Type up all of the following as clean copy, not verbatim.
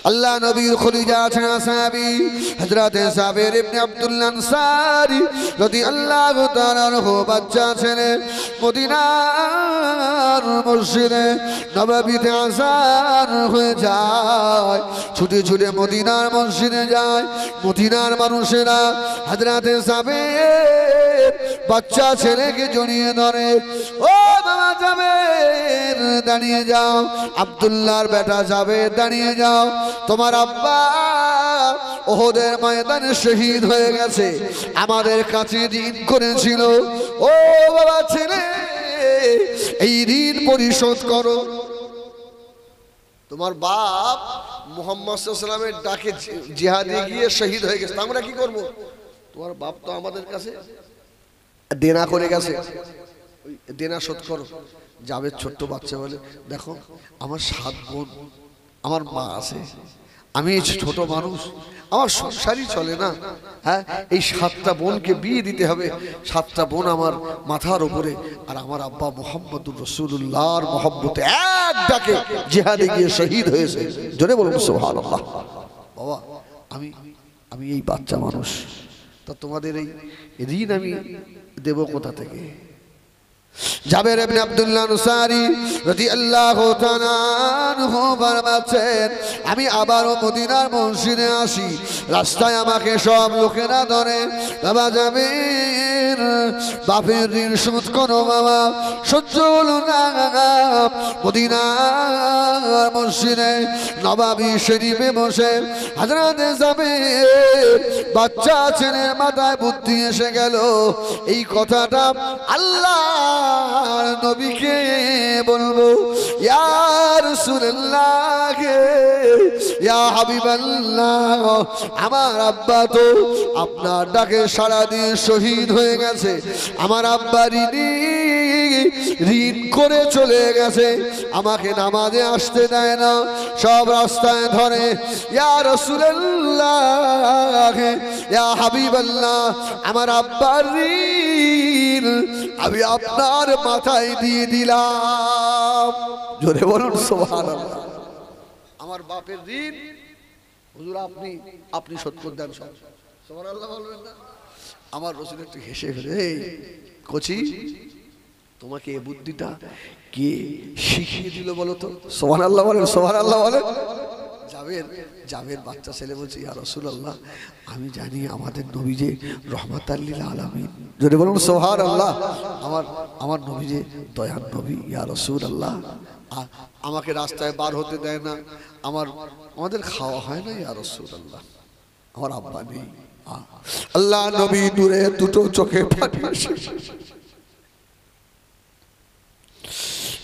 আল্লাহ নবীর খলিজা আছেন সাহাবী হযরতে সাবির ইবনে আব্দুল্লাহ আনসারী রাদিয়াল্লাহু তাআলা আনহু বাচ্চা ছেলে মদিনার মসজিদে নববীতে আযান হয়ে যায়, ছুটে ছুটে মদিনার মসজিদে যায়। মদিনার মানুষেরা হযরতে সাবির বাচ্চা ছেলেকে জড়িয়ে ধরে, ও বাবা জাবের দাঁড়িয়ে যাও, আব্দুল্লাহর বেটা জাবের দাঁড়িয়ে যাও, তোমার আব্বা ওহদের ময়দানে শহীদ হয়ে গেছে, আমাদের কাছে ঋণ করেছিল, ও বাবা ছেলে এই ঋণ পরিশোধ করো। তোমার বাপ মুহাম্মদ সাল্লাল্লাহু আলাইহি ওয়াসাল্লামের ডাকে জিহাদে গিয়ে শহীদ হয়ে গেছে, আমরা কি করব? তোমার বাপ তো আমাদের কাছে দেনা করে গেছে, ওই দেনা শোধ করো। যাবে ছোট্ট বাচ্চা বলে, দেখো আমার 7 বোন, আমার মা আছে, আমি ছোট মানুষ, আমার সংসারই চলে না, হ্যাঁ এই 7টা বোনকে বিয়ে দিতে হবে, 7টা বোন আমার মাথার উপরে, আর আমার আব্বা মুহাম্মদুর রাসূলুল্লাহর মহব্বতে এক ডাকে জিহাদে গিয়ে শহীদ হয়েছে। জোরে বলুন সুবহানাল্লাহ। বাবা আমি এই বাচ্চা মানুষ, তা তোমাদের এই ঋণ আমি দেব কোথা থেকে? জাবের ইবনে আব্দুল্লাহ আনসারী রাদিয়াল্লাহু তাআলা আনহু ফরমাচ্ছেন, আমি আবারও মদিনার মসজিদে আসি, রাস্তায় আমাকে সব লোকেরা ধরে, বাবা জাবের বাপের ঋণ শোধ করো বাবা, সহ্য হলো না। মদিনার মসজিদে নববী শরীফে বসে হযরতে জাবের বাচ্চা ছেলের মাথায় বুদ্ধি এসে গেল, এই কথাটা আল্লাহ নবীকে বলবো, ইয়া রাসূলুল্লাহ ইয়া হাবিবাল্লাহ, আমার আব্বা তো আপনার ডাকে সাড়া দিয়ে শহীদ হয়ে গেছে, আমার আব্বা ঋণ করে চলে গেছে, আমাকে নামাজে আসতে দেয় না, সব রাস্তায় ধরে, ইয়া রাসূলুল্লাহ ইয়া হাবিবাল্লাহ, আমার আব্বার ঋণ আমি আপনার মাথায় দিয়ে দিলাম। জোরে বলুন সুবহানাল্লাহ। আমার বাপের ঋণ হুজুর আপনি শোধ করে দেন, সব সুবহানাল্লাহ বলবেন না? আমার রাসূল একটু হেসে ফেলে, এই কোচি তোমাকে এই বুদ্ধিটা কে শিখিয়ে দিল বলো তো? সুবহানাল্লাহ বলেন, সুবহানাল্লাহ বলেন। জাবের বাচ্চা ছেলে বলছে, ইয়া রাসূলুল্লাহ আমি জানি আমাদের নবী যে রহমাতাল লিল আলামিন, যদি বলুন সুবহানাল্লাহ, আমার নবী যে দয়ার নবী, ইয়া রাসূলুল্লাহ আমাকে রাস্তায় বার হতে দেয় না, আমাদের খাওয়া হয় না, ইয়া রাসূলুল্লাহ আমার আব্বা নেই। আল্লাহ নবী দূরে দুটো চোখে পানি এসে,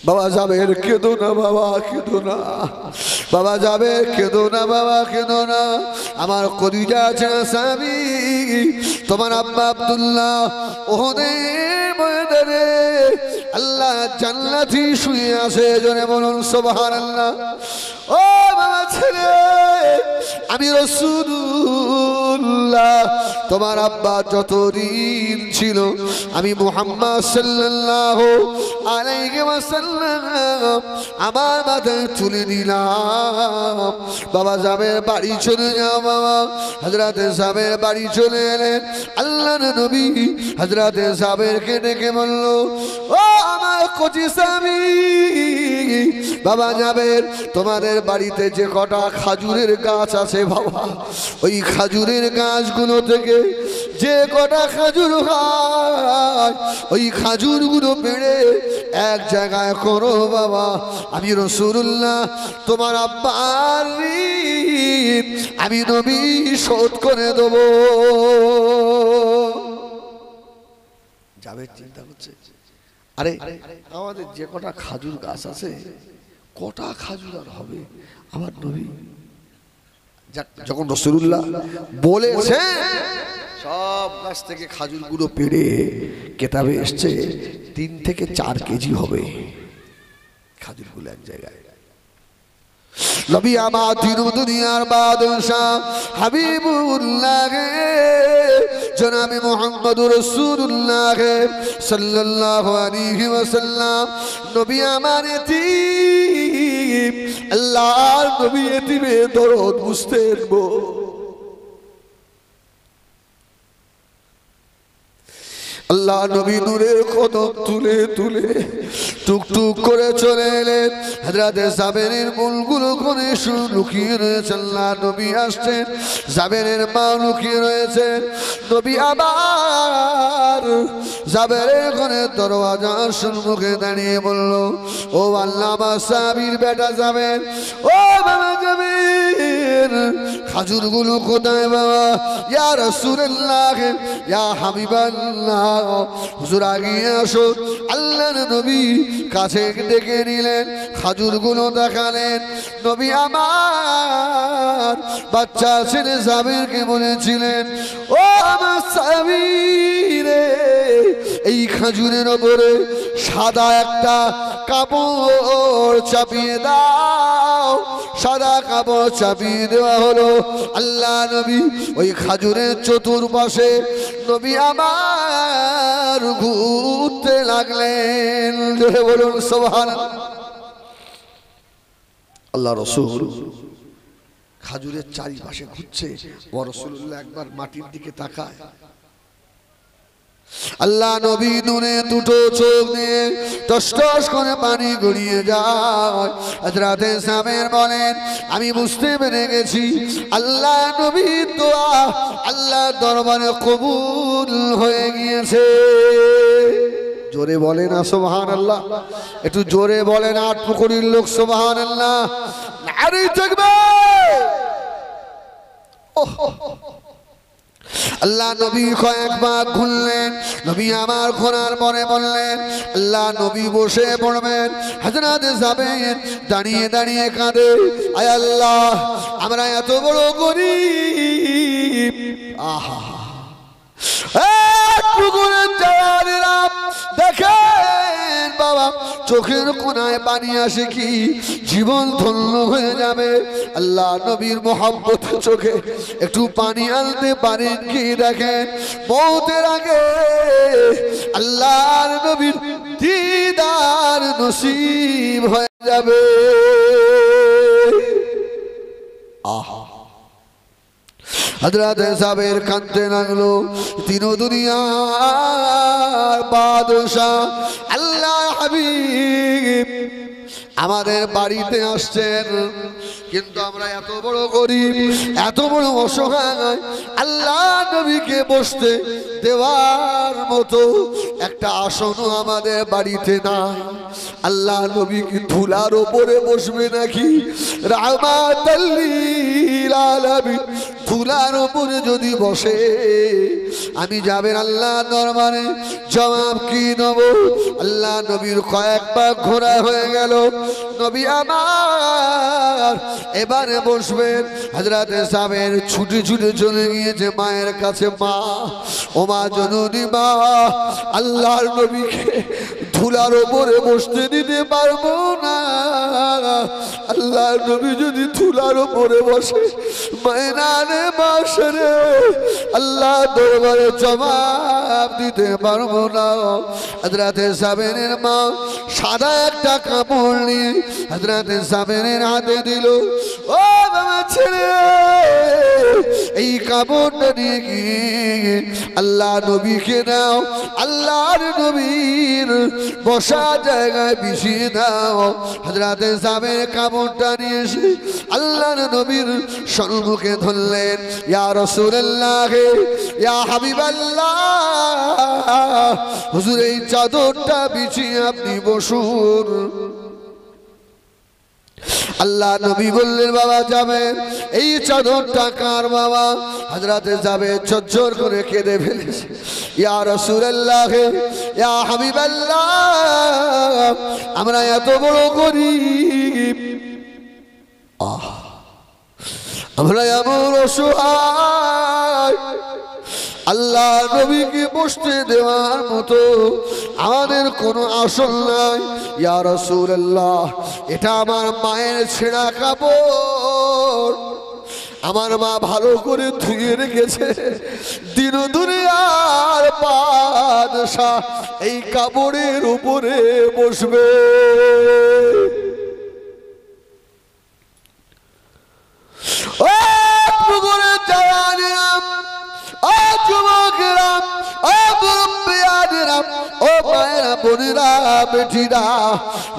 বাবা জাবের কেঁদো না, বাবা কেঁদো না, বাবা জাবের কেঁদো না, বাবা কেঁদো না, আমার কলিজা আছে সাহাবী, তোমার আব্বা আব্দুল্লাহ ওহদের ময়দানে আল্লাহ জান্নাতি শুয়ে আছে, জোরে বলুন সুবহানাল্লাহ। ও বাবা ছেলে, আমি রাসূলুল্লাহ তোমার আব্বা যত ঋণ ছিল আমি মুহাম্মদ সাল্লাল্লাহু আলাইহি ওয়াসাল্লাম আমার মাথায় তুলে দিলাম। বাবা জাবের বাড়ি চলে যাও, বাবা হযরতে জাবের বাড়ি চলে এলেন। আল্লাহর নবী হযরতে জাবেরকে ডেকে বলল, ও আমার কচি স্বামী, বাবা জাবের তোমাদের বাড়িতে যে কটা খাজুরের গাছ আছে বাবা, ওই খাজুরের গাছগুলো থেকে যে কটা খাজুর হয় ওই খাজুরগুলো পেড়ে এক জায়গায় করো বাবা, আমি রাসূলুল্লাহ তোমার আব্বার ঋণ আমি নবী শোধ করে দেব। জাবের চিন্তা করছে, আরে আমাদের যে কটা খাজুর গাছ আছে কটা খাজুর আর হবে, আমার নবী যখন রাসূলুল্লাহ বলেছে সব গাছ থেকে খাজুরগুলো পেড়ে কেতাবে এসছে 3 থেকে 4 কেজি হবে খাজুরগুলো এক জায়গায়। নবী আমার তিন দুনিয়ার বাদশাহ হাবিবুল্লাহ জনাবে মুহাম্মদুর রাসূলুল্লাহ সাল্লাল্লাহু আলাইহি ওয়াসাল্লাম নবী আমার এতিম আল্লাহর নবী এতিমের দরদ বুঝতেন গো। আল্লাহ নবী নূরের কদম তুলে তুলে টুকটুক করে চলে এলেন। হযরত জাবেরের মূলগুলো কোণে লুকিয়ে রয়েছে। আল্লাহ নবী আসছেন, জাবেরের মা লুকিয়ে রয়েছেন। নবী আবার জাবেরের ঘরের দরওয়াজার সম্মুখে দাঁড়িয়ে বলল, ও আল্লামা সাবির বেটা জাবের, ও বাবা জাবের, খাজুরগুলো কোথায় বাবা? ইয়া রাসূলুল্লাহ, ইয়া হাবিবাল্লাহ, হুজুর আগিয়ে আসো। আল্লাহর নবী কাছে ডেকে নিলেন, খাজুরগুলো দেখালেন। নবী আমার বাচ্চা ছেলে জাবেরকে বলেছিলেন, ও আমার সাবিরে, এই খাজুরের ওপরে সাদা একটা কাপড় চাপিয়ে দাও। সাদা কাপড় চাপিয়ে দেওয়া হলো। আল্লাহ নবী ওই খাজুরের চতুর্পাশে নবী আমার ঘুরতে লাগলেন। জোরে বলুন সুবহানাল্লাহ। আল্লাহ রাসূল খাজুরের চারিপাশে ঘুরছে। ও রাসূলুল্লাহ একবার মাটির দিকে তাকায়। আল্লাহ নবী নূরে দুটো চোখ দিয়ে টস টস করে পানি গড়িয়ে যায়। হযরত জাবের বলেন, আমি বুঝতে পেরে গেছি আল্লাহ নবীর দোয়া আল্লাহর দরবারে কবুল হয়ে গিয়েছে। জোরে বলেন না সুবহানাল্লাহ, একটু জোরে বলেন। আট পুকুরির লোক সুবহানাল্লাহ, নারে তাকবীর। আল্লাহ নবী কয়েকবার ঘুরলেন। নবী আমার ঘোরার পরে বললেন, আল্লাহ নবী বসে পড়বেন। হযরত জাবের দাঁড়িয়ে দাঁড়িয়ে কাঁদে, আয় আল্লাহ, আমরা এত বড় গরীব। আহা, দেখেন বাবা, চোখের কোনায় পানি আসে কি জীবন ধন্য হয়ে যাবে। আল্লাহ নবীর মোহাম্মত চোখে একটু পানি আনতে পারেন কি? দেখেন, মওতের আগে আল্লাহর নবীর দিদার নসিব হয়ে যাবে। আহা, হযরত জাবের কাঁদতে লাগলো। তিন দুনিয়ার বাদশাহ আল্লাহ হাবিব আমাদের বাড়িতে আসছেন, কিন্তু আমরা এত বড় গরীব, এত বড় অসহায়, আল্লাহ নবীকে বসতে দেওয়ার মতো একটা আসনও আমাদের বাড়িতে নাই। আল্লাহ নবী কি ধুলার ওপরে বসবে নাকি? রাহমাতাল লিল আলামিন ধুলার ওপরে যদি বসে, আমি যাবেন আল্লাহ দরবারে জবাব কি নেব? আল্লাহ নবীর কয়েকবার ঘোরা হয়ে গেল। নবী আমার এবারে বসবেন। হযরত জাবের ছুটে ছুটে চলে গিয়েছে মায়ের কাছে। মা, ও মা জননী মা, আল্লাহর নবীকে ধুলার ওপরে বসতে দিতে পারবো না। আল্লাহর নবী যদি ধুলার ওপরে বসে, ময়দানে মাশরে আল্লাহ দরবারে জবাব দিতে পারবো না। হযরত জাবেরের মা সাদা একটা কাপড় নিয়ে হযরত জাবেরের হাতে দিল। ও বাবা ছেলে, এই কাপড়টা নিয়ে গিয়ে আল্লাহ নবীকে দাও, আল্লাহর নবীর বসা জায়গায় বিছিয়ে দাও। হযরত জাবের কাপড়টা নিয়ে এসে আল্লাহর নবীর সম্মুখে ধরলেন। ইয়া রাসূলুল্লাহ, ইয়া হাবিবাল্লাহ, হুজুর এই চাদরটা বিছিয়ে আপনি বসুন। আল্লাহ নবী বললেন, বাবা যাবেন, এই চাদরটা কার বাবা? হযরত জাবের ঝরঝর করে কেঁদে ফেলেছে। ইয়া রাসূলুল্লাহ, ইয়া হাবিবাল্লাহ, আমরা এত বড় গরীব, আমরা এমন অসহায়, আল্লাহ নবীকে বসতে দেওয়ার মতো আমাদের কোনো আসল নাই। ইয়া রাসূলুল্লাহ, এটা আমার মায়ের ছেঁড়া কাপড়, আমার মা ভালো করে ধুয়ে রেখেছে। দিন দুনিয়ার বাদশা এই কাপড়ের উপরে বসবে। ও পুকুরের জওয়ানেরা, ও যুবকেরা, ও মুরব্বিয়ানেরা, ও মায়েরা, বোনেরা, বেটিরা,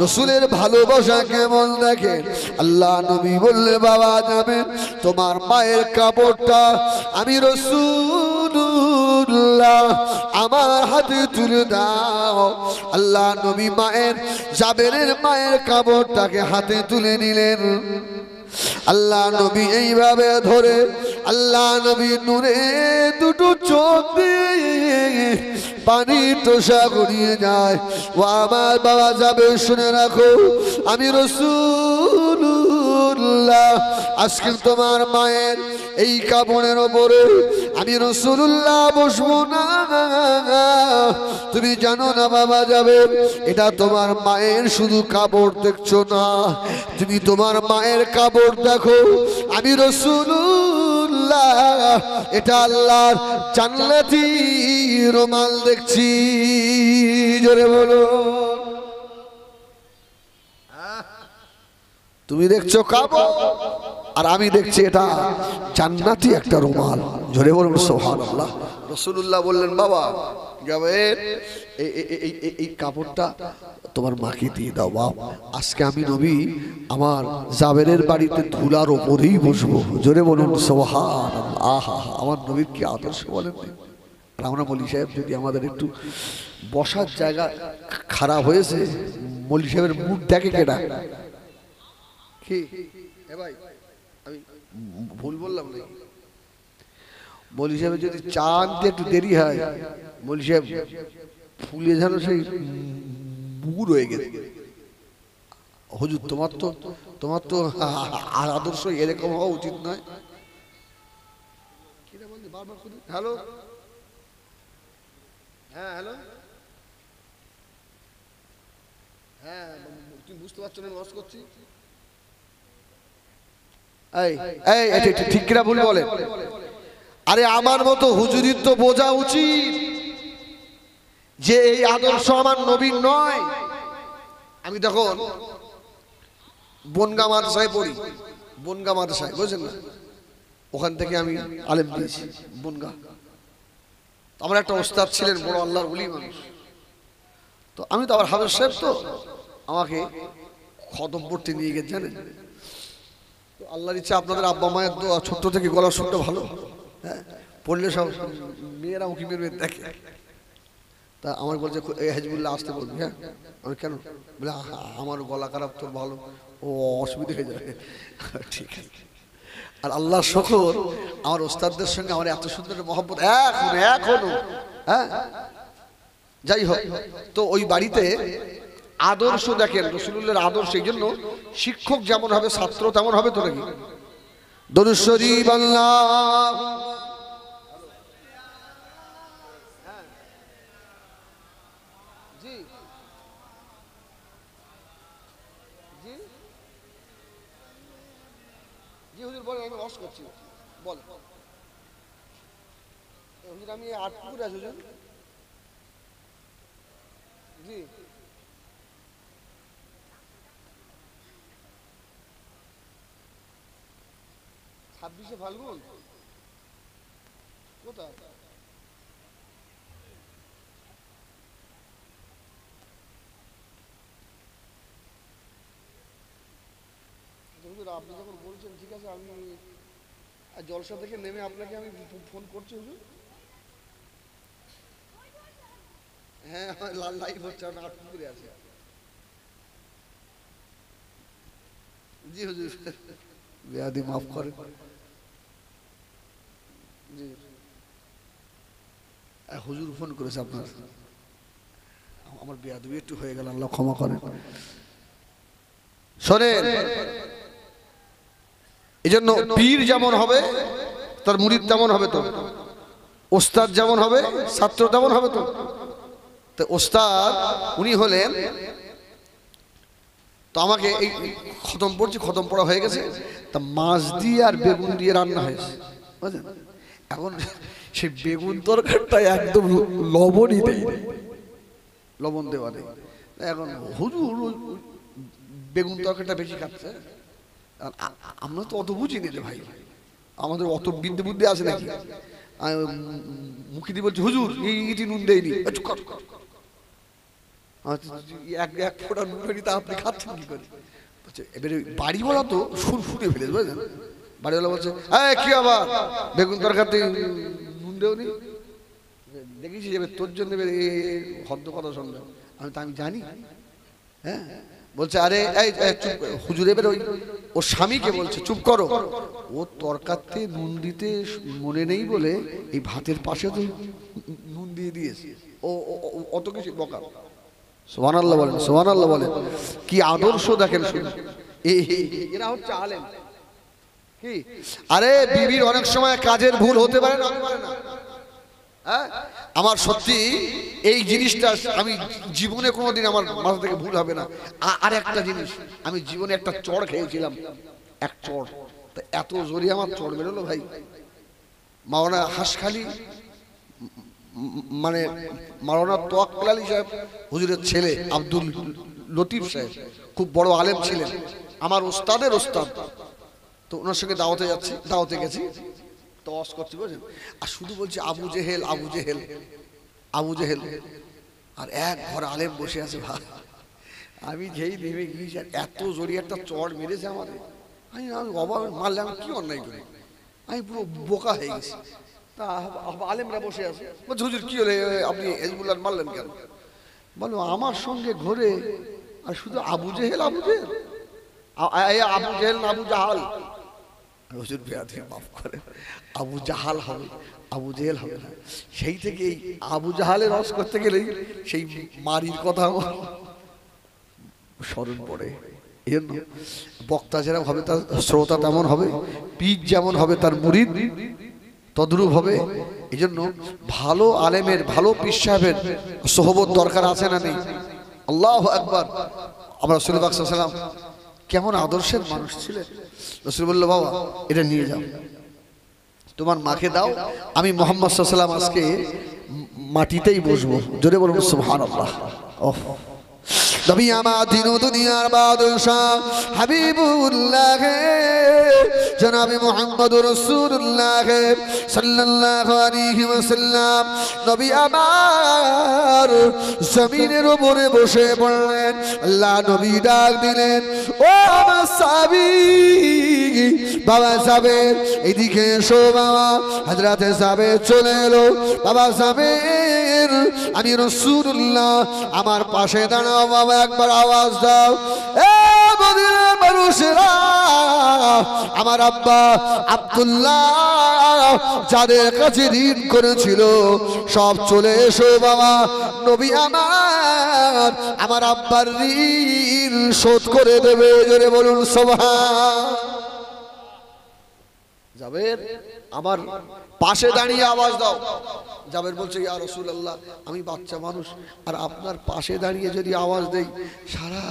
রসুলের ভালোবাসা কেমন দেখেন। আল্লাহ নবী বললে, বাবা যাবে তোমার মায়ের কাপড়টা আমি রাসূলুল্লাহ আমার হাতে তুলে দাও। আল্লাহ নবী মায়ের জাবেরের মায়ের কাপড়টাকে হাতে তুলে নিলেন। আল্লাহ নবী এইভাবে ধরে আল্লাহ নবী নূরে দুটো চোখ দিয়ে পানি টোসা গড়িয়ে যায়। ও আমার বাবা যাবে, শুনে রাখো, আমি রাসূলুল্লাহ আজকে তোমার মায়ের এই কাপড়ের ওপরে আমি রাসূলুল্লাহ বসবো না। তুমি জানো না বাবা যাবে, এটা তোমার মায়ের শুধু কাপড় দেখছো না, তুমি তোমার মায়ের কাপড় দেখো। আমি রাসূলুল্লাহ এটা আল্লাহর জান্নাতি রুমাল দেখছি। জোরে বলো। তুমি দেখছো কাপড় আর আমি দেখছি এটা জান্নাতি একটা রুমাল। জোরে বলুন সুবহানাল্লাহ। রাসূলুল্লাহ বললেন, বাবা যাবে এই কাপড়টা তোমার মাকে দিয়ে দাও। বাপ, আজকে আমি নবী আমার জাবেরের বাড়িতে ধুলার ওপরেই বসবো। জোরে বলুন সুবহানাল্লাহ। আহা, আমার নবীর কি আদর্শ বলেন। আর আমরা মৌলী সাহেব যদি আমাদের একটু বসার জায়গা খারাপ হয়েছে, মৌলী সাহেবের মুখ দেখে কেডা কি? ভাই আমি ভুল বললাম নাকি? মৌলী সাহেবের যদি চা আনতে একটু দেরি হয়, মৌলী সাহেব ফুলে যেন সেই বুড় হয়ে গেছে। হুজুর তোমার তো আদর্শ এরকম হওয়া উচিত নয়। হ্যালো, হ্যাঁ হ্যালো, হ্যাঁ তুমি বুঝতে পারছো না লস করছি? ঠিক কিনা ভুল বলে? আরে আমার মতো হুজুরির তো বোঝা উচিত যে এই আদর্শ আমার নবীর নয়। আমি তখন বনগা মাদ্রাসায় পড়ি, বনগা মাদ্রাসায়, বুঝলেন না? ওখান থেকে আমি আলেম দিয়েছি বনগা। আমার একটা ওস্তাদ ছিলেন, বড় আল্লাহর ওলি মানুষ। তো আমি তো আবার হাফেজ সাহেব, তো আমাকে খতম পড়তে নিয়ে গেছে, জানেন তো আল্লাহর ইচ্ছা আপনাদের আব্বা মায়ের দোয়া, ছোট্ট থেকে গলার সুরটা ভালো, হ্যাঁ পড়লে সব মেয়েরা উঁকি মেরে দেখে। তা আমার বলছে হেজবুল্লাহ আসতে বলবি। হ্যাঁ, আমি কেন? বলে আমার গলা খারাপ, তোর ভালো, ও অসুবিধা হয়ে যাবে। ঠিক আছে। আর আল্লাহ শুকর, আমার ওস্তাদদের সঙ্গে আমার এত সুন্দর মহব্বত এখনো। হ্যাঁ, যাই হোক, তো ওই বাড়িতে আদর্শ দেখেন, রাসূলুল্লাহর আদর্শ। এই জন্য শিক্ষক যেমন হবে ছাত্র তেমন হবে। তো নাকি? দরুদ শরীফ আল্লাহ। জি জি জি হুজুর বলেন, আমি ওয়াজ করছি। বল হুজুর, আমি আটপুকুরে আছি হুজুর। জি, 26শে ফাল্গুন কোথায়? আপনি যখন বলছেন ঠিক আছে, আমি জলসা থেকে নেমে আপনাকে আমি ফোন করছি হুজুর। হ্যাঁ, লাল লাইভ হচ্ছে, আমি আটপুকুরে আছি। জি হুজুর, বেয়াদি মাফ করেন। জি হুজুর ফোন করেছে আপনার, আমার বেয়াদবি একটু হয়ে গেল, আল্লাহ ক্ষমা করেন। শোনেন, এই জন্য পীর যেমন হবে তার মুরিদ তেমন হবে। তো ওস্তাদ যেমন হবে ছাত্র তেমন হবে। তো তো ওস্তাদ উনি হলেন, তো আমাকে এই খতম পড়ছি, খতম পড়া হয়ে গেছে, তা মাছ দিয়ে আর বেগুন দিয়ে রান্না হয়েছে, বুঝলেন? এখন সেই বেগুন তরকারিটা একদম লবণই দেয়, লবণ দেওয়া নেই। এখন হুজুর বেগুন তরকারিটা বেশি খাচ্ছে। আমরা তো অত বুঝিনি রে ভাই, আমাদের অত বিদ্যে বুদ্ধি আছে নাকি? মুখে দিয়ে বলছি হুজুর ইটি নুন দেয়নি, এক ফোঁটা নুন হয়নি, তা আপনি খাচ্ছেন কি করে? এবারে বাড়িওয়ালা তো সুর ফুটে ফেলে, বুঝলেন? বাড়িওয়ালা বলছে কি আবার বেগুন তরকারিতে নুন দেওনি, দেখেছি এবার তোর জন্য হদ্দ কথা শুনবে। আমি জানি, হ্যাঁ। বলছে আরে হুজুর, এবার ওর স্বামীকে বলছে চুপ করো, ও তরকারিতে নুন দিতে মনে নেই বলে এই ভাতের পাশে তো নুন দিয়ে দিয়েছে। ও অত কিছু বকা। সুবহানাল্লাহ বলেন, সুবহানাল্লাহ বলেন। কি আদর্শ দেখেন শুনুন, এরা হচ্ছে আলেম। কি আরে বিবির অনেক সময় কাজের ভুল হতে পারে না, হ্যাঁ। আমার সত্যি এই জিনিসটা আমি জীবনে কোনোদিন আমার মাথা থেকে ভুল হবে না। আর একটা জিনিস, আমি জীবনে একটা চড় খেয়েছিলাম, এক চড়, তা এত জোরে আমার চড় বেরোলো ভাই। মাওলানা হাসখালি, মানে মাওলানা তোয়াক্কুল আলী সাহেব হুজুরের ছেলে আব্দুল লতিফ সাহেব খুব বড় আলেম ছিলেন, আমার ওস্তাদের ওস্তাদ। তো ওনার সঙ্গে দাওয়াতে যাচ্ছি, দাওয়াতে গেছি, তো ওয়াজ করছি, বুঝলেন? আর শুধু বলছি আবু জেহেল, আবু জেহেল, আবু জেহেল। আর এক ঘর আলেম বসে আছে ভাই। আমি যেই নেমে গিয়েছি, আর এত জোরে একটা চড় মেরেছে আমাদের, আমি অবাক, মারলে আমি কি অন্যায় করি, আমি পুরো বোকা হয়ে গেছি। তা আলেমরা বসে আছে, বলছে হুজুর কি হলে আপনি হেজবুল্লাহ মারলেন কেন? বলো আমার সঙ্গে ঘোরে আর শুধু আবু জেহেল, আবু জেহেল, আবু জেহেল না আবু জাহাল। হুজুর বেয়াদবি মাফ করে, আবু জাহাল হবে, আবু জেহেল হবে না। সেই থেকে এই আবু জাহালের রস করতে গেলেই সেই মারির কথা আমার স্মরণ পড়ে। এর বক্তা যেরকম হবে তার শ্রোতা তেমন হবে, পীর যেমন হবে তার মুরিদ তদ্রূপ হবে। এই জন্য ভালো আলেমের, ভালো পীর সাহেবের সোহবত দরকার আছে না নেই? আল্লাহু আকবার। আমরা রাসূল পাক সাল্লাল্লাহু আলাইহি ওয়াসাল্লাম কেমন আদর্শের মানুষ ছিলেন। রাসূল বলল বাবা এটা নিয়ে যাও, তোমার মাকে দাও, আমি মুহাম্মদ সাল্লাল্লাহু আলাইহি ওয়াসাল্লাম আজকে মাটিতেই বসবো। জোরে বলুন সুবহানাল্লাহ। ওহ নবী আমার দিন দুনিয়ার বাদশাহ হাবিবুল্লাহ জনাবে মুহাম্মদুর রাসূলুল্লাহ সাল্লাল্লাহু আলাইহি ওয়াসাল্লাম নবী আমার জমিনের উপরে বসে পড়লেন। আল্লাহ নবী ডাক দিলেন, ও আমার সাহাবী বাবা সাবের এদিকে এসো বাবা। হযরতে সাবের চলে এলো। বাবা সাবের আমি রাসূলুল্লাহ, আমার পাশে দাঁড়াও বাবা, একবার আওয়াজ দাও। এ মদিনার মানুষেরা, আমার আব্বা আব্দুল্লাহ যাদের কাছে ঋণ করেছিল সব চলে এসো বাবা। নবী আমার আব্বার ঋণ শোধ করে দেবে। জোরে বলুন সুবহান। জাবের আমার পাশে দাঁড়িয়ে আওয়াজ দাও। জাবের বলছে ইয়া রাসূলুল্লাহ আমি বাচ্চা মানুষ, আর আপনার পাশে দাঁড়িয়ে যদি আওয়াজ দেই সারা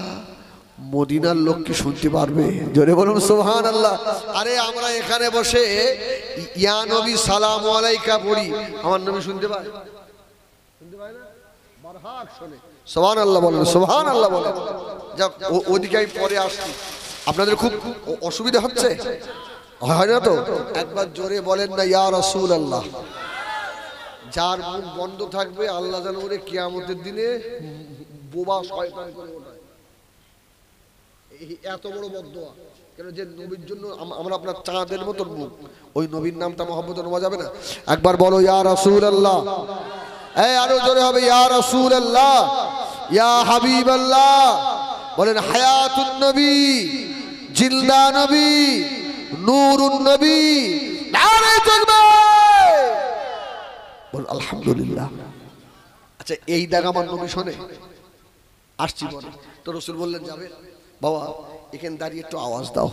মদিনার লোক কি শুনতে পারবে? জোরে বলুন সুবহানাল্লাহ। আরে আমরা এখানে বসে ইয়া নবী সালামু আলাইকা পড়ি, আমার নবী শুনতে পায়? শুনতে পায় না? বারহাক শুনে। সুবহানাল্লাহ বলেন, সুবহানাল্লাহ বলেন। যাক ওদিকে আমি পরে আসছি। আপনাদের খুব অসুবিধা হচ্ছে হয় না তো? একবার জোরে বলেন না ইয়া রাসূলুল্লাহ। যার মুখ বন্ধ থাকবে আল্লাহ যেন ওরে কিয়ামতের দিনে বোবা শয়তান করে ওঠায়। এত বড় বদদোয়া কেন? যে নবীর জন্য আমরা আপনার চাঁদের মতন মুখ, ওই নবীর নামটা মহব্বতে নেওয়া যাবে না? একবার বলো ইয়া রাসূলুল্লাহ। এই আরো জোরে হবে ইয়া রাসূলুল্লাহ, ইয়া হাবিবাল্লাহ। বলেন হায়াতুন নবী, জিন্দা নবী, নূরুন নবী, নারে তাকবীর। বল আলহামদুলিল্লাহ। আচ্ছা এই ডাক আমার নবী শোনে? আসছি বলে তো রাসূল বললেন যাবে বাবা এখানে দাঁড়িয়ে একটু আওয়াজ দাও।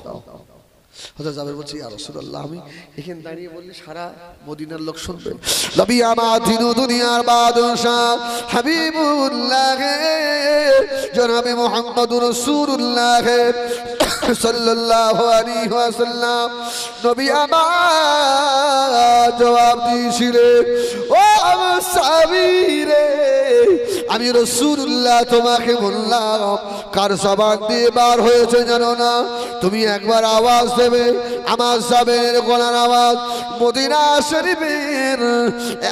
হযরত জাবের বলছে ইয়া রাসূলুল্লাহ আমি এখানে দাঁড়িয়ে বললে সারা মদিনার লোক শুনবে। নবী আমার দিন দুনিয়ার বাদশাহ হাবিবুল্লাহ জনাবে মুহাম্মদুর রাসূলুল্লাহ সাল্লাল্লাহু আলাইহি ওয়াসাল্লাম নবী আমার জবাব দিয়েছিলেন, ও আমার সাহাবীরে আমি রাসূলুল্লাহ তোমাকে বললাম কার জবান দিয়ে বার হয়েছে জানো না? তুমি একবার আওয়াজ দেবে, আমার জাবেরের গলার আওয়াজ মদিনা শরীফের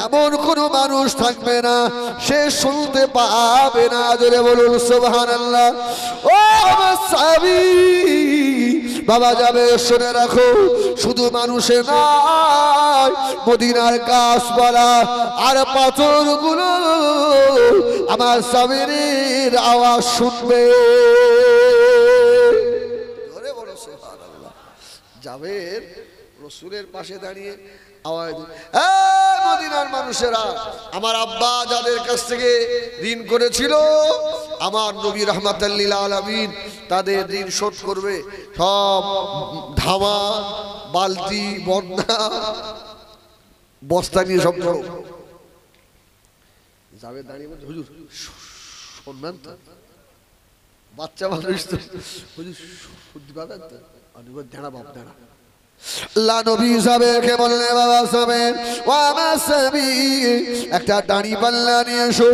এমন কোনো মানুষ থাকবে না সে শুনতে পাবে না। জোরে বলুন সুবহানাল্লাহ। ও আমার সাহাবী বাবা যাবে শুনে রাখো, শুধু মানুষে নয় মদিনার গাছপালা আর পাথরগুলো আমার জাবেরের আওয়াজ শুনবে। ধরে বলো সুবহানাল্লাহ। জাবের রাসূলের পাশে দাঁড়িয়ে আওয়াজ, এই মদিনার মানুষেরা, আমার আব্বা যাদের কাছ থেকে ঋণ করেছিল আমার নবী রাহমাতাল লিল আলামিন তাদের ঋণ শোধ করবে। সব ধামা বালতি বন্যা বস্তা নিয়ে সব ধরো। যাবে দাঁড়িয়ে বলছে হুজুর শুনবেন তো, বাচ্চা মানুষ তো, হুজুর শুনতে পাবেন তো? আমি বল দাঁড়া বাপ দাঁড়া। আল্লাহ নবী সাহেবকে বললেন বাবা সাহেব ও আমার সাবি একটা দাড়ি পাল্লা নিয়ে এসো।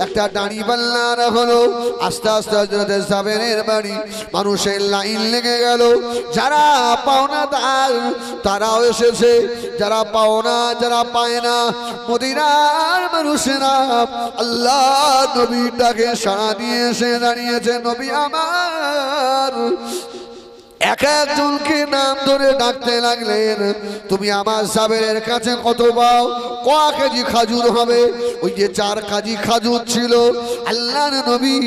একটা দাড়ি পাল্লা হলো আস্তে আস্তে হযরত জাবেরের বাড়ি মানুষের লাইন লেগে গেল। যারা পাওনাদার তারাও এসেছে, যারা পাওনা যারা পায় না মদিনার মানুষেরা আল্লাহ নবীর ডাকে সাড়া দিয়ে এসে দাঁড়িয়েছে। নবী আমার এক একজনকে নাম ধরে ডাকতে লাগলেন, তুমি আমার জাবেরের কাছে কত পাও? ক কেজি খাজুর হবে? ওই যে 4 কেজি খাজুর ছিল আল্লাহর নবী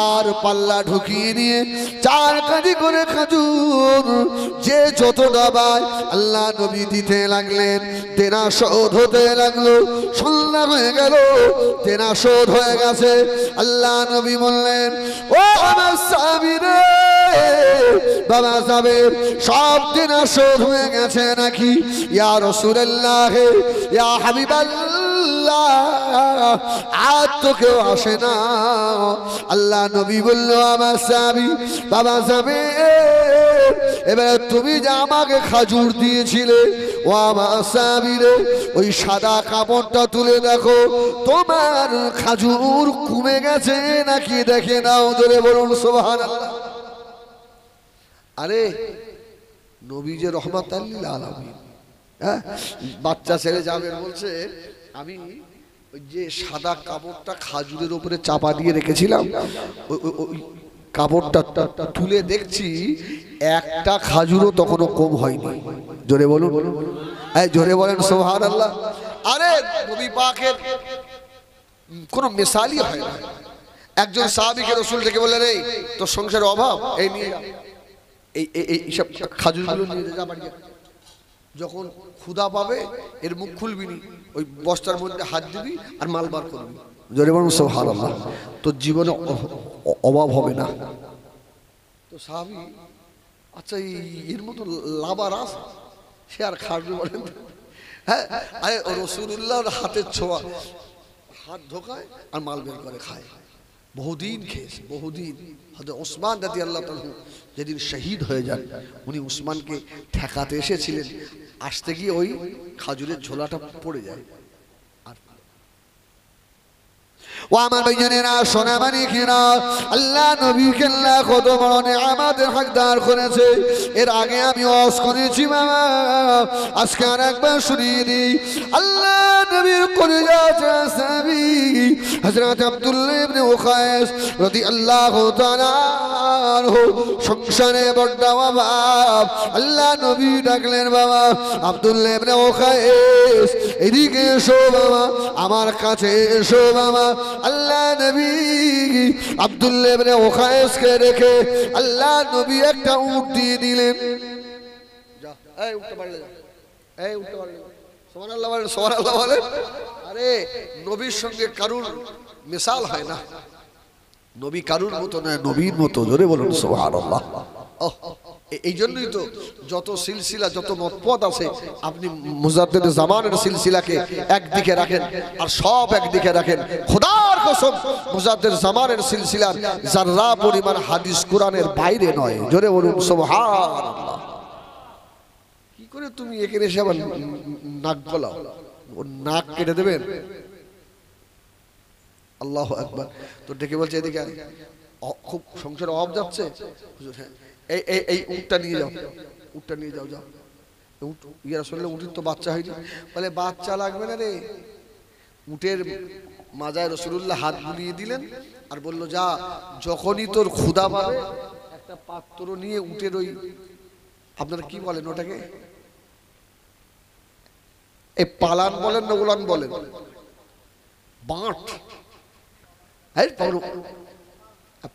আর পাল্লা ঢুকিয়ে নিয়ে 4 কেজি করে খাজুর যে যত দাবায় আল্লাহ নবী দিতে লাগলেন। দেনা শোধ হতে লাগলো, সন্ধ্যা হয়ে গেল, দেনা শোধ হয়ে গেছে। আল্লাহ নবী বললেন, ও আমার সাহাবীরা বাবা জাবের সব দিন শোধ হয়ে গেছে নাকি? ইয়া রাসূলুল্লাহ ইয়া হাবিবাল্লাহ আজ তো কেউ আসে না। আল্লাহ নবী বলল, আমার সাহাবী বাবা জাবের এবারে তুমি যে আমাকে খাজুর দিয়েছিলে ও আমার সাহাবী রে, ওই সাদা কাপড়টা তুলে দেখো তোমার খাজুর কমে গেছে নাকি দেখে নাও। ধরে বলুন সুবহানাল্লাহ। আরে নবী যে রহমাতাল লিল আলামিন, হ্যাঁ বাচ্চা ছেলে জাবের বলছে আমি ওই যে সাদা কাপড়টা খাজুরের উপরে চাপা দিয়ে রেখেছিলাম, ওই কাপড়টা তুলে দেখছি একটা খাজুরও তখনও কম হয়নি। জোরে বলুন, এই জোরে বলেন সুবহানাল্লাহ। আরে নবী পাকের কোনো মিসালই হয় না। একজন সাহাবীকে রাসূল থেকে বললেন, এই তোর সংসারের অভাব, এই নিয়ে এইসব খাজুরগুলো নিয়ে যা বাড়ি। যখন ক্ষুধা পাবে এর মুখ খুলবি নি, ওই বস্তার মধ্যে হাত দিবি আর মাল বার করবি। জোরে বলুন সুবহানাল্লাহ। তোর জীবনে অভাব হবে না। তো সাহাবী, আচ্ছা এর মতো লাভার আছে, সে আর খাজুর বলেন। হ্যাঁ আরে রাসূলুল্লাহর হাতের ছোঁয়া, হাত ঢোকায় আর মাল বের করে খায়। বহুদিন খেয়েছে, বহুদিন। হযরত ওসমান রাদিয়াল্লাহু তাআলা যেদিন শহীদ হয়ে যান, উনি ওসমানকে ঠেকাতে এসেছিলেন, আসতে গিয়ে ওই খাজুরের ঝোলাটা পড়ে যায়। আর ও আমার ভাইজানেরা সোনা মানিকেরা, আল্লাহ নবীকে আল্লাহ কত বড় নিয়ামতের হকদার করেছে। এর আগে আমি ওয়াজ করেছি বাবা, আজকে আর একবার শুনিয়ে দিই। আল্লাহ নবীর কলিজা সাহাবী হযরত আব্দুল্লাহ ইবনে উকাইস রাদিয়াল্লাহু তাআলা আনহু সংসারে বড় অভাব। আল্লাহ নবী ডাকলেন, বাবা আব্দুল্লাহ ইবনে উকাইস এদিকে এসো বাবা, আমার কাছে এসো বাবা। আল্লাহ নবী আব্দুল্লাহ ইবনে উকাইসকে রেখে আল্লাহ নবী একটা উট দিয়ে দিলেন। যা এই উঠতে পারলে, এই উঠতে পারলে সুবহানাল্লাহ বলে, সুবহানাল্লাহ বলে। আরে নবীর সঙ্গে কারুর মিসাল হয় না, নবী কারুর মতো নয়, নবীর মতো। জোরে বলুন সুবহানাল্লাহ। এই জন্যই তো যত সিলসিলা যত মতপথ আছে আপনি মুজাদ্দিদ জামানের সিলসিলাকে একদিকে রাখেন আর সব একদিকে রাখেন, খোদার কসম মুজাদ্দিদ জামানের সিলসিলার যারা পরিমাণ হাদিস কোরআনের বাইরে নয়। জোরে বলুন সুবহানাল্লাহ। কি করে তুমি এখানে এসে আবার নাক গলাও, ওর নাক কেটে দেবেন? আল্লাহু আকবার। তো ডেকে বলছে এদিকে আয়, খুব সংসারে অভাব যাচ্ছে। হ্যাঁ, এই উটটা নিয়ে যাও, উটটা নিয়ে যাও, যাও। উট ইয়া শুনলে উটের তো বাচ্চা হয়নি, বলে বাচ্চা লাগবে না রে। উটের মাজায় রাসূলুল্লাহ হাত বুলিয়ে দিলেন আর বলল যা, যখনই তোর ক্ষুধা পাবে একটা পাত্র নিয়ে উটের ওই, আপনারা কি বলেন ওটাকে, এই পালান বলেন না উলান বলেন, বাঁট,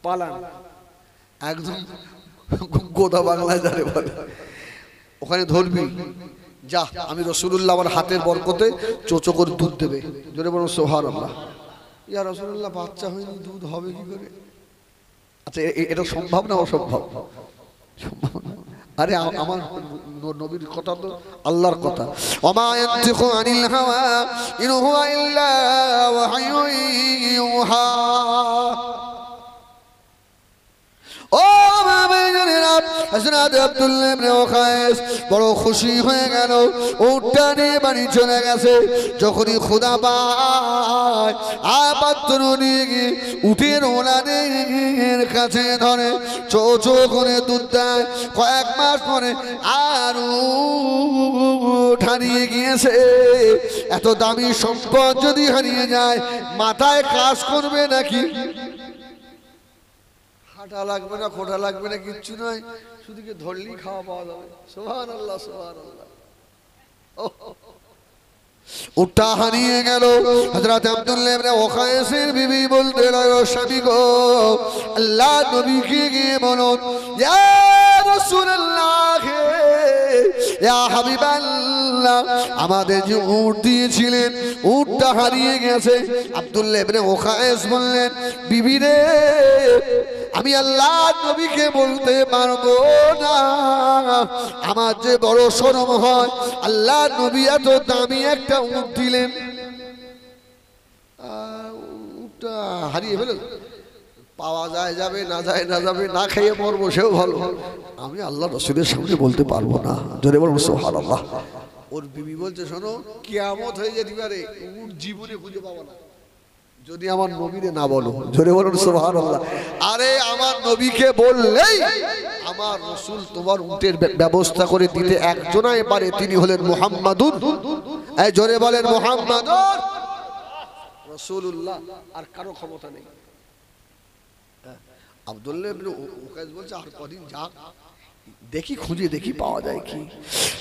পালান একদম গোদা বাংলায় যারে বলে, ওখানে ধরবি যা, আমি রাসূলুল্লাহ আমার হাতের বরকতে চোচো করে দুধ দেবে। জোরে বলুন সুবহানাল্লাহ। ইয়া রাসূলুল্লাহ বাচ্চা হয়নি, দুধ হবে কি করে? আচ্ছা এটা সম্ভব না অসম্ভব? সম্ভব না। আরে আমার নবীর কথা তো আল্লাহর কথা, ওমা ইয়ানতিকু আনিল হাওয়া ইন হুয়া ইল্লা ওয়াহয়ুন ইউহা। ও বাবাজানেরা, হযরত আব্দুল্লাহ ইবনে ওকায়েস বড় খুশি হয়ে গেল, উটটা নিয়ে বাড়ি চলে গেছে। যখনই ক্ষুধা পায় পাত্র নিয়ে গিয়ে উটের ওলানের কাছে ধরে, চো চো করে দুধ দেয়। কয়েক মাস পরে আর উট হারিয়ে গিয়েছে। এত দামি সম্পদ যদি হারিয়ে যায় মাথায় কাজ করবে নাকি? হাঁটা লাগবে না, খোঁটা লাগবে না, কিচ্ছু নয়, শুধু কি ধরলেই খাওয়া পাওয়া যাবে। সুবহানাল্লাহ সুবহানাল্লাহ। উটটা হারিয়ে গেল। হযরত আব্দুল্লাহ ইবনে ওকায়েসের বিবি বলতে লাগলো, স্বামী গো, আল্লাহ নবীকে গিয়ে বলুন, ইয়া রাসূলুল্লাহ, ইয়া হাবিবাল্লাহ, আমাদের যে উট দিয়েছিলেন উটটা হারিয়ে গেছে। আব্দুল্লাহ ইবনে ওকায়েস বললেন, বিবি রে, আমি আল্লাহ নবীকে বলতে পারবো না, আমার যে বড় শরম হয়। আল্লাহ নবী এত দামি একটা উট দিলেন, উটটা হারিয়ে ফেলে পাওয়া যায় যাবে, না যায় না যাবে, না খেয়ে মরবো সেও ভালো, আমি আল্লাহ রাসূলের সামনে বলতে পারবো না। জোরে বলুন সুবহানাল্লাহ। ওর বিবি বলছে, শোনো, কিয়ামত হয়ে যেতে পারে, উট জীবনে খুঁজে পাবো না যদি আমার নবীরে না বলো। জোরে বলুন সুবহানাল্লাহ। আরে আমার নবীকে বললেই আমার রাসূল তোমার উটের ব্যবস্থা করে দিতে একজনাই পারে, তিনি হলেন মুহাম্মাদুর, এই জোরে বলেন মুহাম্মাদুর রাসূলুল্লাহ, আর কারো ক্ষমতা নেই। আব্দুল্লাহ ইবনে ওকায়েস বলছে, আর কদিন যাক, দেখি খুঁজে দেখি পাওয়া যায় কি।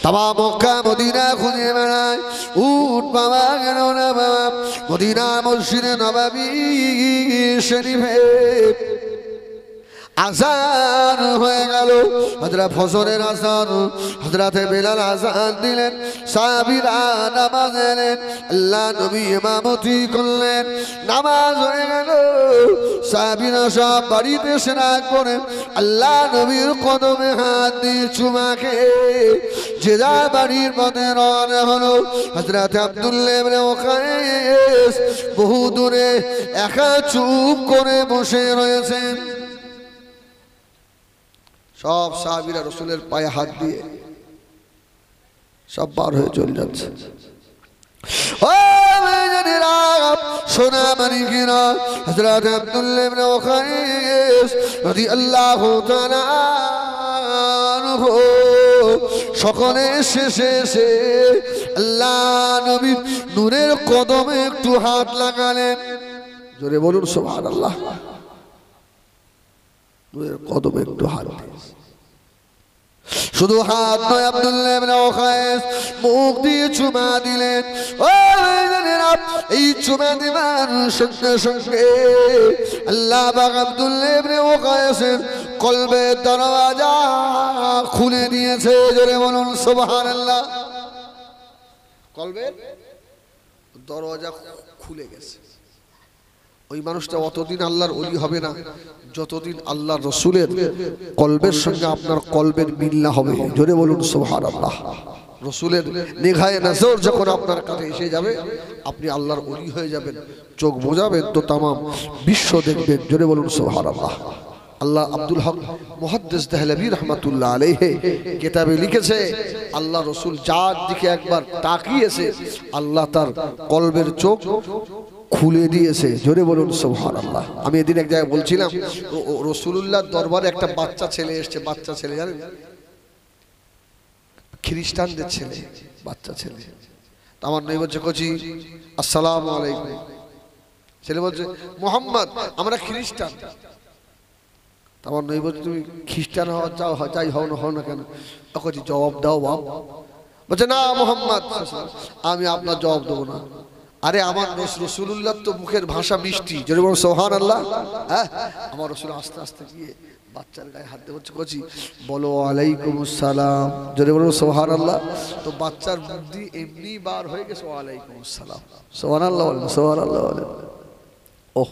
তামাম মক্কা মদিনা খুঁজে বেড়ায়, উট পাওয়া গেল না বাবা। মদিনা মসজিদে নববী শরীফে আযান হয়ে গেল, হযরত ফজরের আযান, হযরতে বেলাল আযান দিলেন, সাহাবীরা নামাজ এলেন, আল্লাহ নবী ইমামতি করলেন, নামাজ হয়ে গেল। সাহাবীরা সব বাড়িতে সেরা করে আল্লাহ নবীর কদমে হাত দিয়ে চুমা খেয়ে যে যার বাড়ির পথে রওনা হলো। হযরত আব্দুল্লাহ ইবনে ওকায়েস বহু দূরে একা চুপ করে বসে রয়েছেন। সব সাহাবীরা রাসূলের পায়ে হাত দিয়ে সব বার হয়ে চলে যাচ্ছে। ও মেয়েরা, সোনা মানিকেরা, হযরত আব্দুল্লাহ ইবনে ওকায়েস রাদিয়াল্লাহু তাআলা আনহু সকলে শেষে আল্লাহ নবীর নূরের কদমে একটু হাত লাগালেন। জোরে বলুন সুবহানাল্লাহ। নূরের কদমে একটু হাত, শুধু হাত নয়, আব্দুল্লাহ ইবনে ওকায়েস মুখ দিয়ে চুমা দিলেন। ও মেয়েরা, এই চুমা দেবার সঙ্গে সঙ্গে আল্লাহ পাক আব্দুল্লাহ ইবনে ওকায়েসের কলবের দরওয়াজা খুলে দিয়েছে। জোরে বলুন সুবহানাল্লাহ। কলবের দরওয়াজা খুলে গেছে। ওই মানুষটা অতদিন আল্লাহর ওলি হবে না যতদিন আল্লাহ রসুলের কলবের সঙ্গে আপনার কলবের মিল না হবে। জোরে বলুন সুবহানাল্লাহ। রসুলের নিগাহে নজর যখন আপনার কাছে এসে যাবে আপনি আল্লাহর ওলি হয়ে যাবেন, চোখ বোঝাবেন তো তামাম বিশ্ব দেখবেন। জোরে বলুন সুবহানাল্লাহ। আল্লাহ আব্দুল হক মুহাদ্দিস দেহলভী রহমাতুল্লাহ আলাইহি কিতাবে লিখেছে, আল্লাহ রসুল যার দিকে একবার তাকিয়েছে আল্লাহ তার কলবের চোখ খুলে দিয়েছে। জোরে বলুন সুবহানাল্লাহ। আমি এদিন এক জায়গায় বলছিলাম রসুলুল্লাহর দরবারে একটা বাচ্চা ছেলে এসছে। বাচ্চা ছেলে জানেন, খ্রিস্টানদের ছেলে, বাচ্চা ছেলে। আমার নবী বলছে কচি আসসালামু আলাইকুম। ছেলে বলছে মুহাম্মদ আমরা খ্রিস্টান। আমার নবী বলছে তুমি খ্রিস্টান হওয়া চাও, যাই হও না কেন? কচি জবাব দাও বাপ। বলছে না মুহাম্মদ আমি আপনার জবাব দেবো না। আরে আমার রসুলুল্লাহ তো মুখের ভাষা মিষ্টি। যদি বলো সুবহানাল্লাহ। হ্যাঁ, আমার রসুল আস্তে আস্তে গিয়ে বাচ্চার গায়ে হাত দিয়ে বলছে কচি বলো ওয়ালাইকুম আসসালাম। যদি বলো সুবহানাল্লাহ। তো বাচ্চার বুদ্ধি এমনি বার হয়ে গেছে ওয়ালাইকুম আসসালাম। সুবহানাল্লাহ বলেন, সুবহানাল্লাহ বলেন। ওহ